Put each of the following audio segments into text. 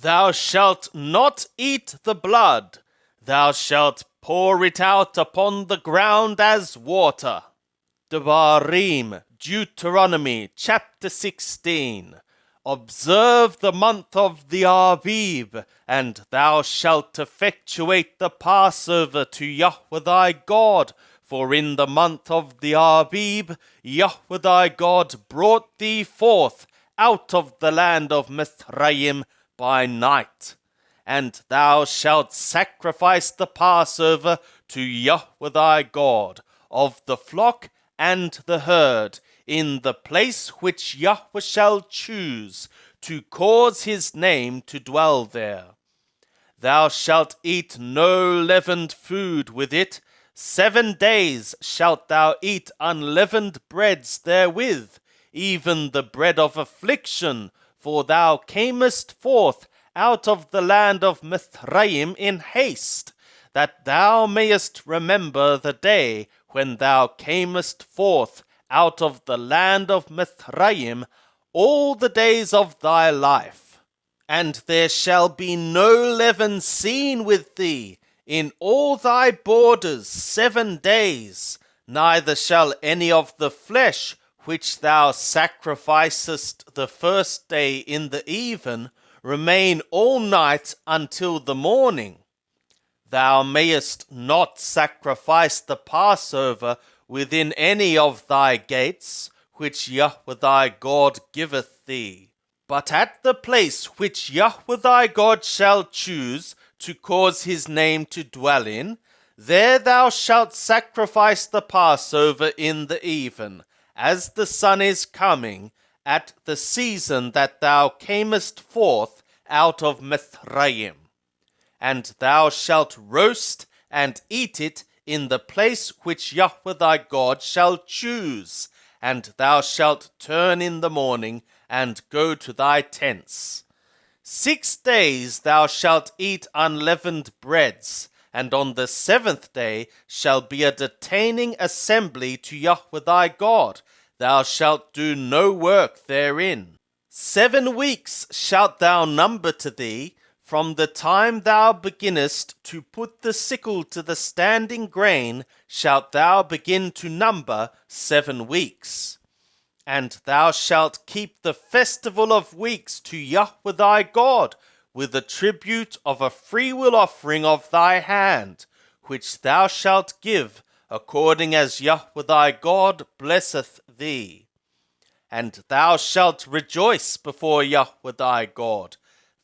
Thou shalt not eat the blood. Thou shalt pour it out upon the ground as water. Devarim, Deuteronomy chapter 16. Observe the month of the Aviv, and thou shalt effectuate the Passover to Yahweh thy God. For in the month of the Aviv, Yahweh thy God brought thee forth out of the land of Mizraim by night. And thou shalt sacrifice the Passover to Yahweh thy God of the flock and the herd, in the place which Yahweh shall choose, to cause his name to dwell there. Thou shalt eat no leavened food with it. 7 days shalt thou eat unleavened breads therewith, even the bread of affliction, for thou camest forth out of the land of Mizraim in haste, that thou mayest remember the day when thou camest forth out of the land of Mizraim all the days of thy life. And there shall be no leaven seen with thee in all thy borders 7 days, neither shall any of the flesh which thou sacrificest the first day in the even remain all night until the morning. Thou mayest not sacrifice the Passover within any of thy gates, which Yahweh thy God giveth thee, but at the place which Yahweh thy God shall choose to cause his name to dwell in, there thou shalt sacrifice the Passover in the even, as the sun is coming, at the season that thou camest forth out of Mizraim. And thou shalt roast and eat it in the place which Yahweh thy God shall choose, and thou shalt turn in the morning and go to thy tents. 6 days thou shalt eat unleavened breads, and on the 7th day shall be a detaining assembly to Yahweh thy God. Thou shalt do no work therein. 7 weeks shalt thou number to thee, from the time thou beginnest to put the sickle to the standing grain, shalt thou begin to number 7 weeks. And thou shalt keep the festival of weeks to Yahweh thy God, with a tribute of a freewill offering of thy hand, which thou shalt give, according as Yahweh thy God blesseth thee. And thou shalt rejoice before Yahweh thy God,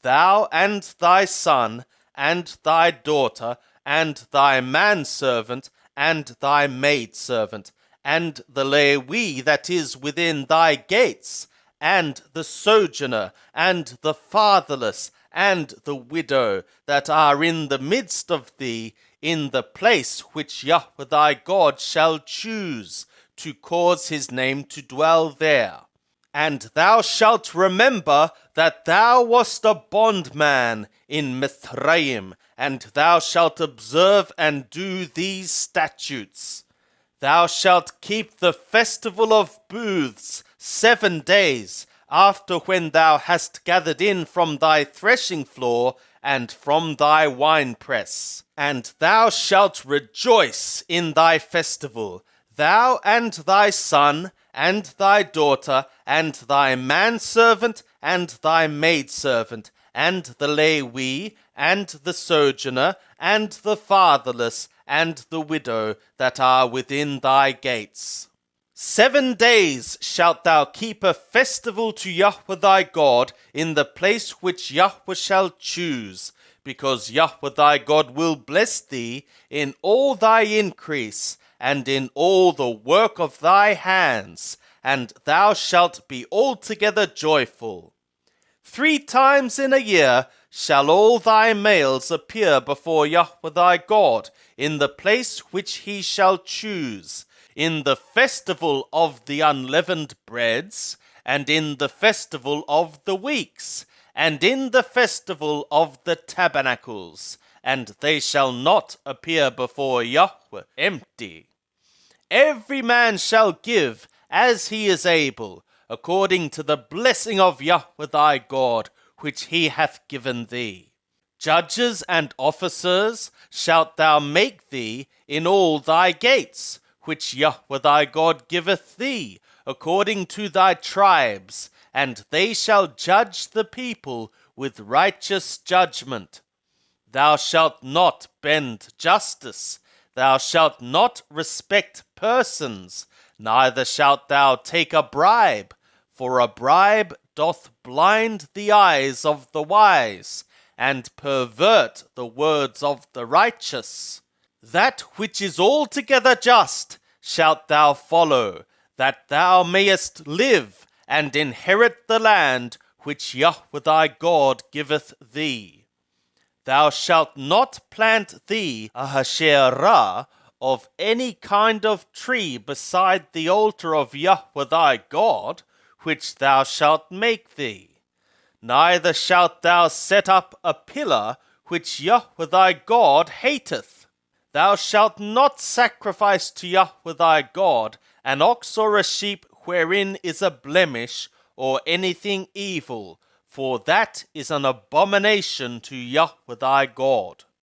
thou and thy son, and thy daughter, and thy manservant, and thy maidservant, and the Levi that is within thy gates, and the sojourner, and the fatherless, and the widow that are in the midst of thee, in the place which Yahweh thy God shall choose, to cause his name to dwell there. And thou shalt remember that thou wast a bondman in Mizraim, and thou shalt observe and do these statutes. Thou shalt keep the festival of booths 7 days, after when thou hast gathered in from thy threshing floor and from thy winepress. And thou shalt rejoice in thy festival, thou and thy son, and thy daughter, and thy manservant, and thy maidservant, and the Levi, and the sojourner, and the fatherless, and the widow that are within thy gates. 7 days shalt thou keep a festival to Yahweh thy God in the place which Yahweh shall choose, because Yahweh thy God will bless thee in all thy increase, and in all the work of thy hands, and thou shalt be altogether joyful. 3 times in a year shall all thy males appear before Yahweh thy God, in the place which he shall choose, in the festival of the unleavened breads, and in the festival of the weeks, and in the festival of the tabernacles, and they shall not appear before Yahweh empty. Every man shall give as he is able, according to the blessing of Yahweh thy God, which he hath given thee. Judges and officers shalt thou make thee in all thy gates, which Yahweh thy God giveth thee, according to thy tribes, and they shall judge the people with righteous judgment. Thou shalt not bend justice, thou shalt not respect persons, neither shalt thou take a bribe, for a bribe doth blind the eyes of the wise, and pervert the words of the righteous. That which is altogether just shalt thou follow, that thou mayest live and inherit the land which Yahweh thy God giveth thee. Thou shalt not plant thee a hasherah of any kind of tree beside the altar of Yahweh thy God, which thou shalt make thee. Neither shalt thou set up a pillar which Yahweh thy God hateth. Thou shalt not sacrifice to Yahweh thy God an ox or a sheep wherein is a blemish or anything evil, for that is an abomination to Yahweh thy God.